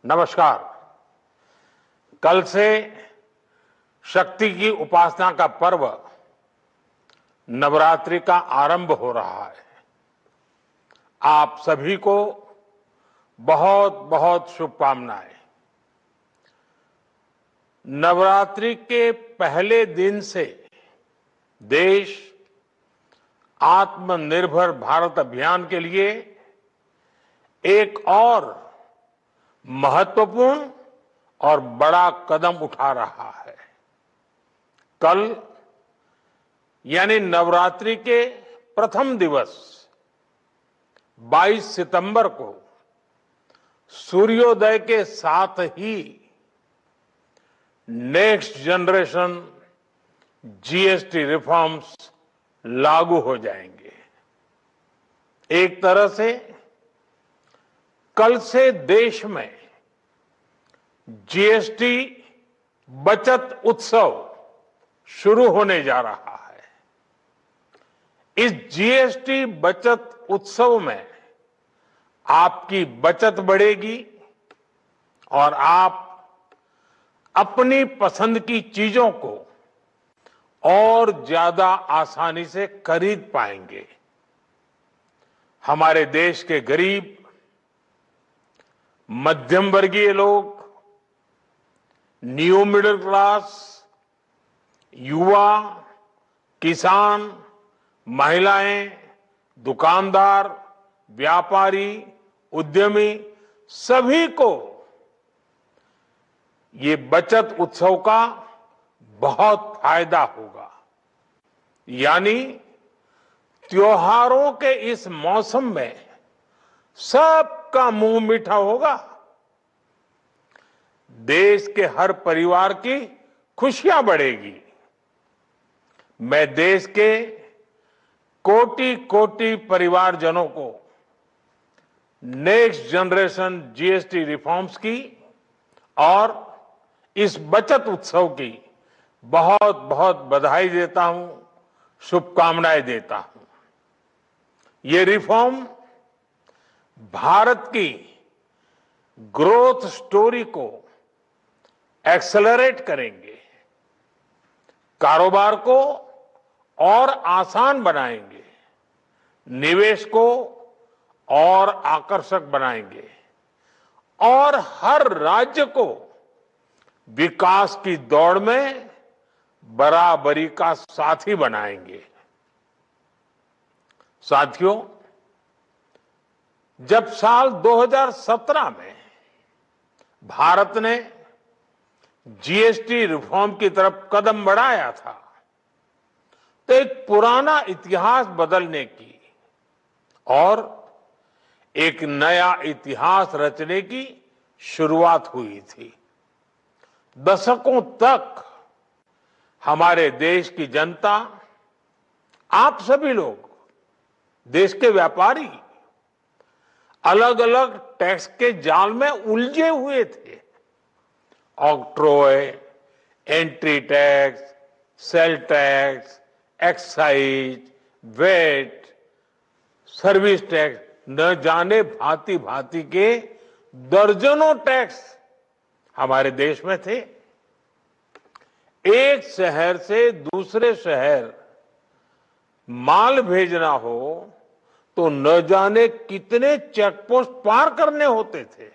नमस्कार। कल से शक्ति की उपासना का पर्व नवरात्रि का आरंभ हो रहा है। आप सभी को बहुत बहुत शुभकामनाएं। नवरात्रि के पहले दिन से देश आत्मनिर्भर भारत अभियान के लिए एक और महत्वपूर्ण और बड़ा कदम उठा रहा है। कल यानी नवरात्रि के प्रथम दिवस 22 सितंबर को सूर्योदय के साथ ही नेक्स्ट जनरेशन जीएसटी रिफॉर्म्स लागू हो जाएंगे। एक तरह से कल से देश में जीएसटी बचत उत्सव शुरू होने जा रहा है। इस जीएसटी बचत उत्सव में आपकी बचत बढ़ेगी और आप अपनी पसंद की चीजों को और ज्यादा आसानी से खरीद पाएंगे। हमारे देश के गरीब, मध्यम वर्गीय लोग, न्यू मिडिल क्लास, युवा, किसान, महिलाएं, दुकानदार, व्यापारी, उद्यमी सभी को ये बचत उत्सव का बहुत फायदा होगा। यानी त्योहारों के इस मौसम में सबका मुंह मीठा होगा। देश के हर परिवार की खुशियां बढ़ेगी। मैं देश के कोटि कोटि परिवारजनों को नेक्स्ट जनरेशन जीएसटी रिफॉर्म्स की और इस बचत उत्सव की बहुत बहुत बधाई देता हूं, शुभकामनाएं देता हूं। ये रिफॉर्म भारत की ग्रोथ स्टोरी को एक्सेलरेट करेंगे, कारोबार को और आसान बनाएंगे, निवेश को और आकर्षक बनाएंगे और हर राज्य को विकास की दौड़ में बराबरी का साथी बनाएंगे। साथियों, जब साल 2017 में भारत ने जीएसटी रिफॉर्म की तरफ कदम बढ़ाया था तो एक पुराना इतिहास बदलने की और एक नया इतिहास रचने की शुरुआत हुई थी। दशकों तक हमारे देश की जनता, आप सभी लोग, देश के व्यापारी अलग अलग टैक्स के जाल में उलझे हुए थे। Octroi, entry tax, sale tax, excise, VAT, service tax, न जाने भांति भांति के दर्जनों टैक्स हमारे देश में थे। एक शहर से दूसरे शहर माल भेजना हो तो न जाने कितने चेकपोस्ट पार करने होते थे,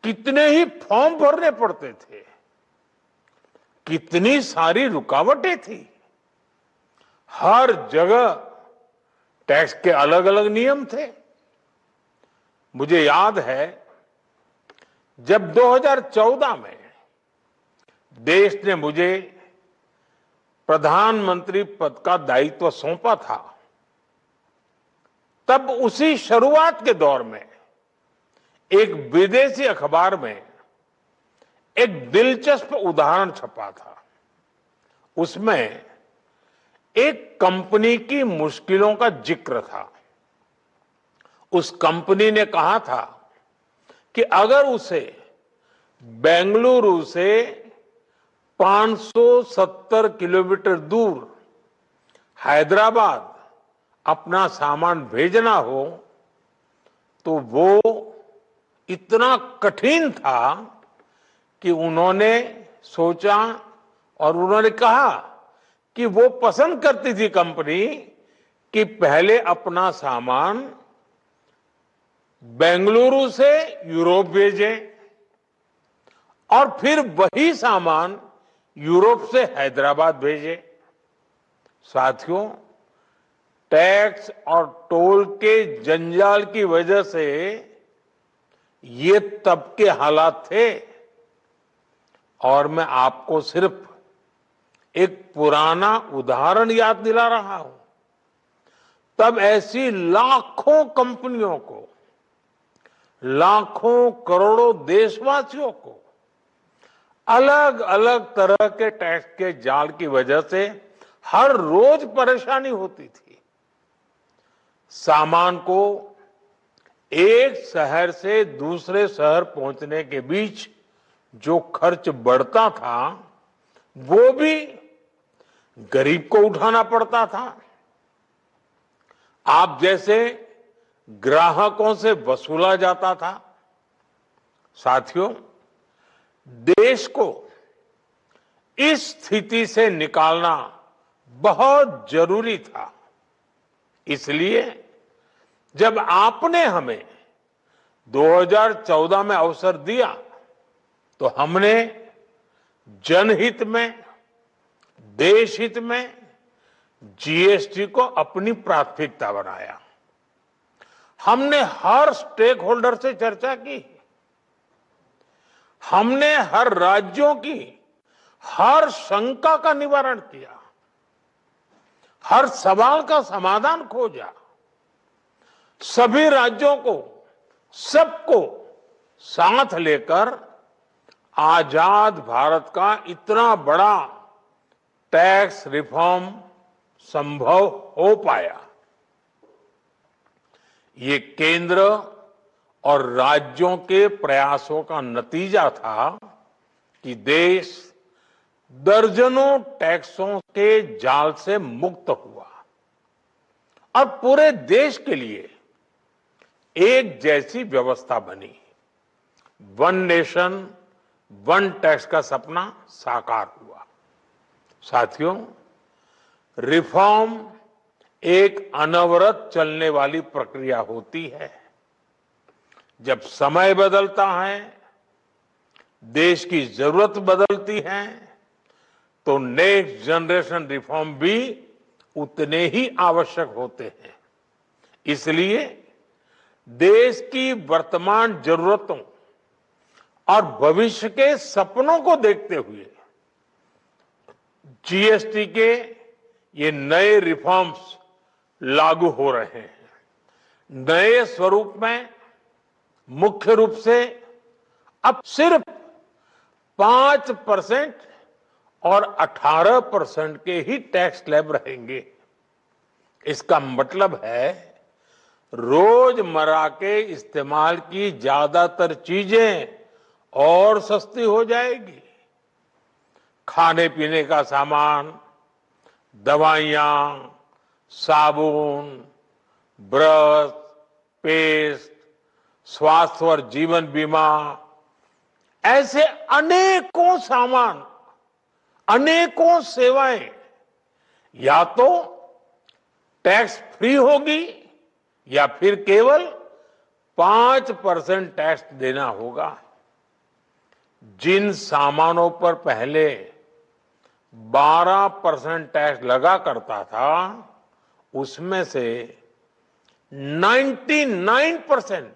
कितने ही फॉर्म भरने पड़ते थे, कितनी सारी रुकावटें थी। हर जगह टैक्स के अलग अलग नियम थे। मुझे याद है जब 2014 में देश ने मुझे प्रधानमंत्री पद का दायित्व सौंपा था, तब उसी शुरुआत के दौर में एक विदेशी अखबार में एक दिलचस्प उदाहरण छपा था। उसमें एक कंपनी की मुश्किलों का जिक्र था। उस कंपनी ने कहा था कि अगर उसे बेंगलुरु से 570 किलोमीटर दूर हैदराबाद अपना सामान भेजना हो तो वो इतना कठिन था कि उन्होंने सोचा और उन्होंने कहा कि वो पसंद करती थी कंपनी कि पहले अपना सामान बेंगलुरु से यूरोप भेजे और फिर वही सामान यूरोप से हैदराबाद भेजे। साथियों, टैक्स और टोल के जंजाल की वजह से ये तब के हालात थे। और मैं आपको सिर्फ एक पुराना उदाहरण याद दिला रहा हूं। तब ऐसी लाखों कंपनियों को, लाखों करोड़ों देशवासियों को अलग अलग तरह के टैक्स के जाल की वजह से हर रोज परेशानी होती थी। सामान को एक शहर से दूसरे शहर पहुंचने के बीच जो खर्च बढ़ता था वो भी गरीब को उठाना पड़ता था। आप जैसे ग्राहकों से वसूला जाता था। साथियों, देश को इस स्थिति से निकालना बहुत जरूरी था। इसलिए जब आपने हमें 2014 में अवसर दिया तो हमने जनहित में, देश हित में जीएसटी को अपनी प्राथमिकता बनाया। हमने हर स्टेक होल्डर से चर्चा की। हमने हर राज्यों की हर शंका का निवारण किया, हर सवाल का समाधान खोजा। सभी राज्यों को, सबको साथ लेकर आजाद भारत का इतना बड़ा टैक्स रिफॉर्म संभव हो पाया। ये केंद्र और राज्यों के प्रयासों का नतीजा था कि देश दर्जनों टैक्सों के जाल से मुक्त हुआ और पूरे देश के लिए एक जैसी व्यवस्था बनी। वन नेशन वन टैक्स का सपना साकार हुआ। साथियों, रिफॉर्म एक अनवरत चलने वाली प्रक्रिया होती है। जब समय बदलता है, देश की जरूरत बदलती है, तो नेक्स्ट जनरेशन रिफॉर्म भी उतने ही आवश्यक होते हैं। इसलिए देश की वर्तमान जरूरतों और भविष्य के सपनों को देखते हुए जीएसटी के ये नए रिफॉर्म्स लागू हो रहे हैं। नए स्वरूप में मुख्य रूप से अब सिर्फ 5% और 18% के ही टैक्स स्लैब रहेंगे। इसका मतलब है रोजमर्रा के इस्तेमाल की ज्यादातर चीजें और सस्ती हो जाएगी। खाने पीने का सामान, दवाइयां, साबुन, ब्रश, पेस्ट, स्वास्थ्य और जीवन बीमा, ऐसे अनेकों सामान, अनेकों सेवाएं या तो टैक्स फ्री होगी या फिर केवल 5% टैक्स देना होगा। जिन सामानों पर पहले 12% टैक्स लगा करता था, उसमें से 99%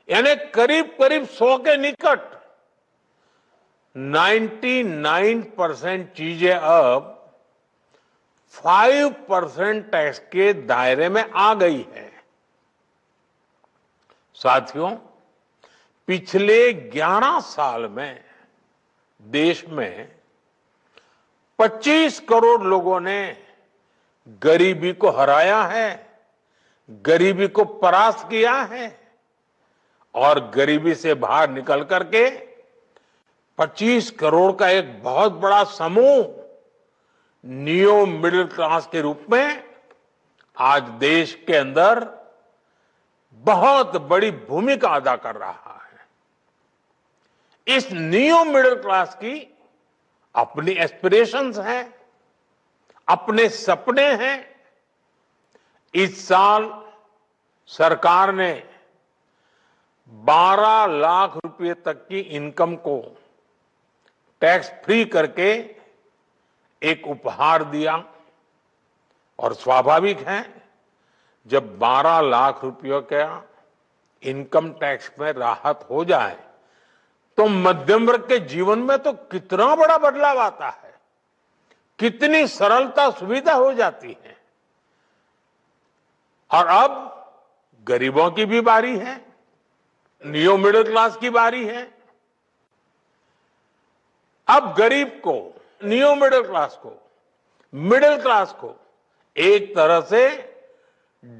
यानी करीब करीब 100 के निकट 99% चीजें अब 5% टैक्स के दायरे में आ गई है। साथियों, पिछले 11 साल में देश में 25 करोड़ लोगों ने गरीबी को हराया है, गरीबी को परास्त किया है और गरीबी से बाहर निकल करके 25 करोड़ का एक बहुत बड़ा समूह नियो मिडिल क्लास के रूप में आज देश के अंदर बहुत बड़ी भूमिका अदा कर रहा है। इस न्यू मिडिल क्लास की अपनी एस्पिरेशंस हैं, अपने सपने हैं। इस साल सरकार ने 12 लाख रुपए तक की इनकम को टैक्स फ्री करके एक उपहार दिया और स्वाभाविक है जब 12 लाख रुपयों का इनकम टैक्स में राहत हो जाए तो मध्यम वर्ग के जीवन में तो कितना बड़ा बदलाव आता है, कितनी सरलता सुविधा हो जाती है। और अब गरीबों की भी बारी है, न्यू मिडिल क्लास की बारी है। अब गरीब को, न्यू मिडिल क्लास को एक तरह से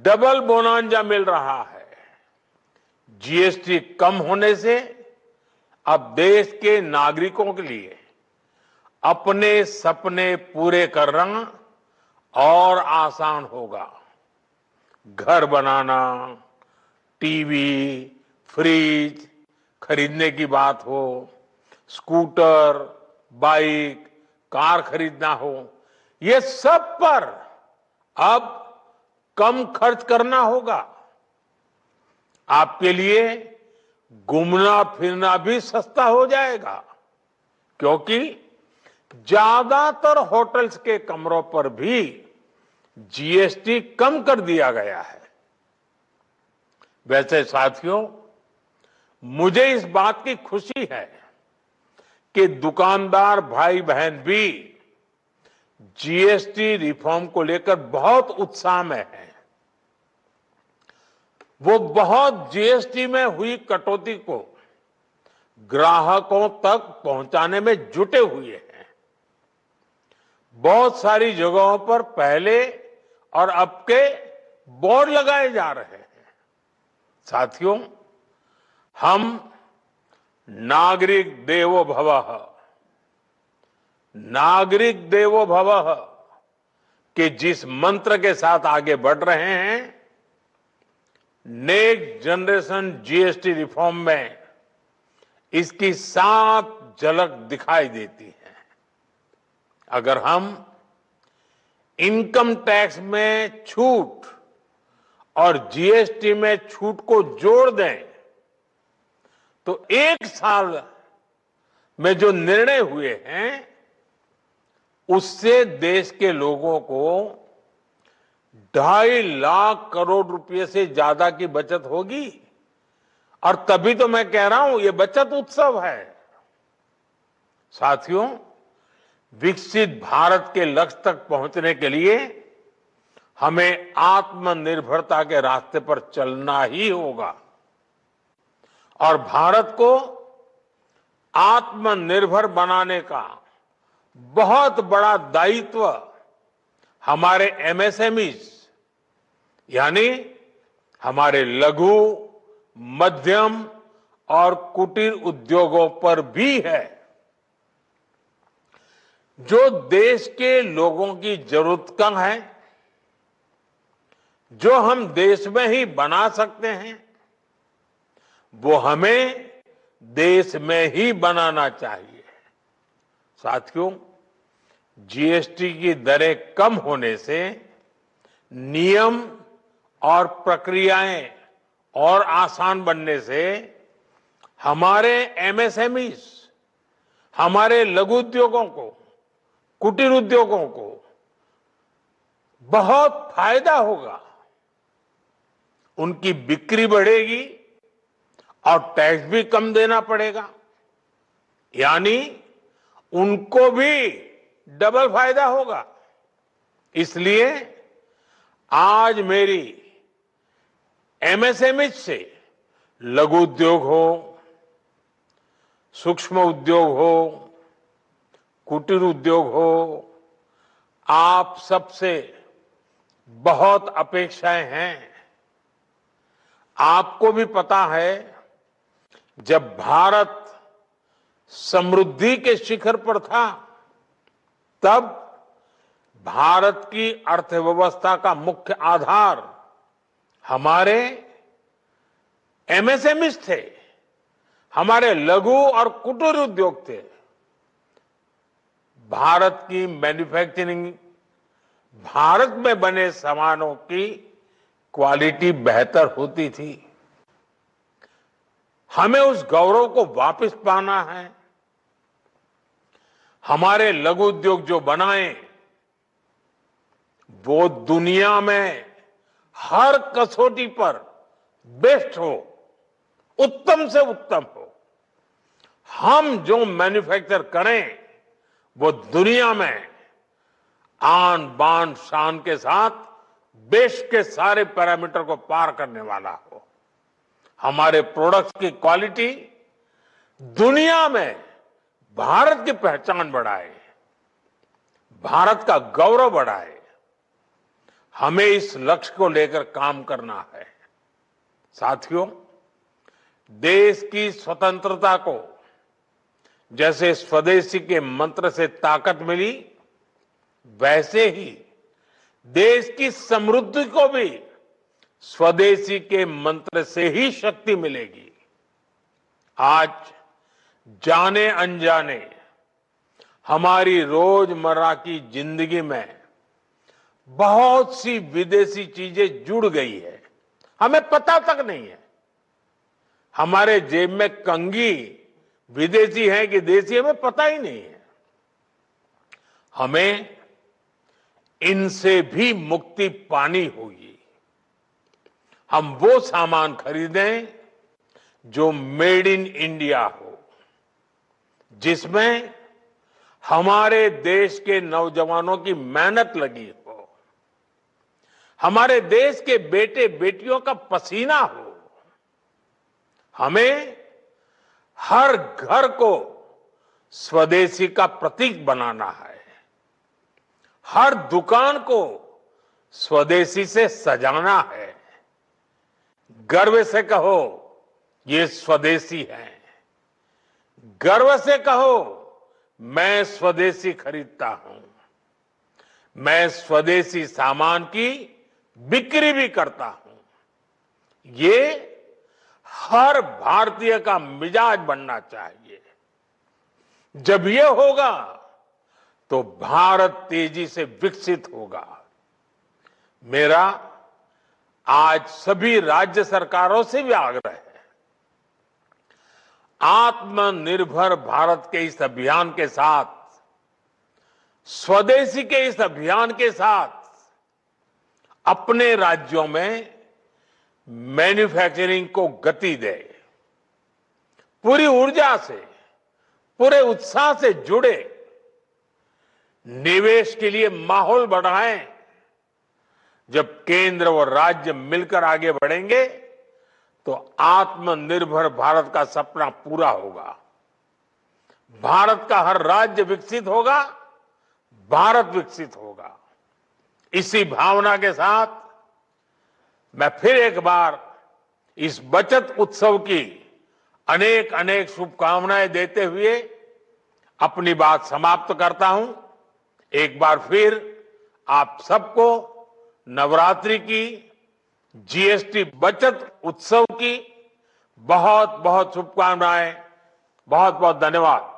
डबल बोनांजा मिल रहा है। जीएसटी कम होने से अब देश के नागरिकों के लिए अपने सपने पूरे करना और आसान होगा। घर बनाना, टीवी, फ्रिज खरीदने की बात हो, स्कूटर, बाइक, कार खरीदना हो, ये सब पर अब कम खर्च करना होगा। आपके लिए घूमना फिरना भी सस्ता हो जाएगा, क्योंकि ज्यादातर होटल्स के कमरों पर भी जीएसटी कम कर दिया गया है। वैसे साथियों, मुझे इस बात की खुशी है कि दुकानदार भाई बहन भी जीएसटी रिफॉर्म को लेकर बहुत उत्साह में हैं। वो बहुत जीएसटी में हुई कटौती को ग्राहकों तक पहुंचाने में जुटे हुए हैं। बहुत सारी जगहों पर पहले और अब के बोर्ड लगाए जा रहे हैं। साथियों, हम नागरिक देवो भवः के जिस मंत्र के साथ आगे बढ़ रहे हैं, नेक्स्ट जनरेशन जीएसटी रिफॉर्म में इसकी साफ झलक दिखाई देती है। अगर हम इनकम टैक्स में छूट और जीएसटी में छूट को जोड़ दें तो एक साल में जो निर्णय हुए हैं उससे देश के लोगों को 2.5 लाख करोड़ रुपए से ज्यादा की बचत होगी। और तभी तो मैं कह रहा हूं ये बचत उत्सव है। साथियों, विकसित भारत के लक्ष्य तक पहुंचने के लिए हमें आत्मनिर्भरता के रास्ते पर चलना ही होगा और भारत को आत्मनिर्भर बनाने का बहुत बड़ा दायित्व हमारे एमएसएमईज यानी हमारे लघु, मध्यम और कुटीर उद्योगों पर भी है, जो देश के लोगों की जरूरत कम है, जो हम देश में ही बना सकते हैं, वो हमें देश में ही बनाना चाहिए। साथियों, जीएसटी की दरें कम होने से नियम और प्रक्रियाएं और आसान बनने से हमारे एमएसएमईज, हमारे लघु उद्योगों को, कुटीर उद्योगों को बहुत फायदा होगा। उनकी बिक्री बढ़ेगी और टैक्स भी कम देना पड़ेगा, यानी उनको भी डबल फायदा होगा। इसलिए आज मेरी एमएसएमई से लघु उद्योग हो, सूक्ष्म उद्योग हो, कुटीर उद्योग हो, आप सबसे बहुत अपेक्षाएं हैं। आपको भी पता है, जब भारत समृद्धि के शिखर पर था तब भारत की अर्थव्यवस्था का मुख्य आधार हमारे एमएसएमईज थे, हमारे लघु और कुटीर उद्योग थे। भारत की मैन्युफैक्चरिंग, भारत में बने सामानों की क्वालिटी बेहतर होती थी। हमें उस गौरव को वापस पाना है। हमारे लघु उद्योग जो बनाए वो दुनिया में हर कसौटी पर बेस्ट हो, उत्तम से उत्तम हो। हम जो मैन्युफैक्चर करें वो दुनिया में आन बान शान के साथ बेस्ट के सारे पैरामीटर को पार करने वाला हो। हमारे प्रोडक्ट्स की क्वालिटी दुनिया में भारत की पहचान बढ़ाए, भारत का गौरव बढ़ाए। हमें इस लक्ष्य को लेकर काम करना है। साथियों, देश की स्वतंत्रता को जैसे स्वदेशी के मंत्र से ताकत मिली, वैसे ही देश की समृद्धि को भी स्वदेशी के मंत्र से ही शक्ति मिलेगी। आज जाने अनजाने हमारी रोजमर्रा की जिंदगी में बहुत सी विदेशी चीजें जुड़ गई है, हमें पता तक नहीं है। हमारे जेब में कंघी विदेशी है कि देसी, हमें पता ही नहीं है। हमें इनसे भी मुक्ति पानी होगी। हम वो सामान खरीदें जो मेड इन इंडिया हो, जिसमें हमारे देश के नौजवानों की मेहनत लगी हो, हमारे देश के बेटे बेटियों का पसीना हो। हमें हर घर को स्वदेशी का प्रतीक बनाना है, हर दुकान को स्वदेशी से सजाना है। गर्व से कहो ये स्वदेशी है, गर्व से कहो मैं स्वदेशी खरीदता हूं, मैं स्वदेशी सामान की बिक्री भी करता हूं। ये हर भारतीय का मिजाज बनना चाहिए। जब ये होगा तो भारत तेजी से विकसित होगा। मेरा आज सभी राज्य सरकारों से भी आग्रह है, आत्मनिर्भर भारत के इस अभियान के साथ, स्वदेशी के इस अभियान के साथ अपने राज्यों में मैन्युफैक्चरिंग को गति दे। पूरी ऊर्जा से, पूरे उत्साह से जुड़े, निवेश के लिए माहौल बढ़ाएं। जब केंद्र और राज्य मिलकर आगे बढ़ेंगे तो आत्मनिर्भर भारत का सपना पूरा होगा। भारत का हर राज्य विकसित होगा, भारत विकसित होगा। इसी भावना के साथ मैं फिर एक बार इस बचत उत्सव की अनेक अनेक शुभकामनाएं देते हुए अपनी बात समाप्त करता हूं। एक बार फिर आप सबको नवरात्रि की, जीएसटी बचत उत्सव की बहुत बहुत शुभकामनाएं। बहुत बहुत धन्यवाद।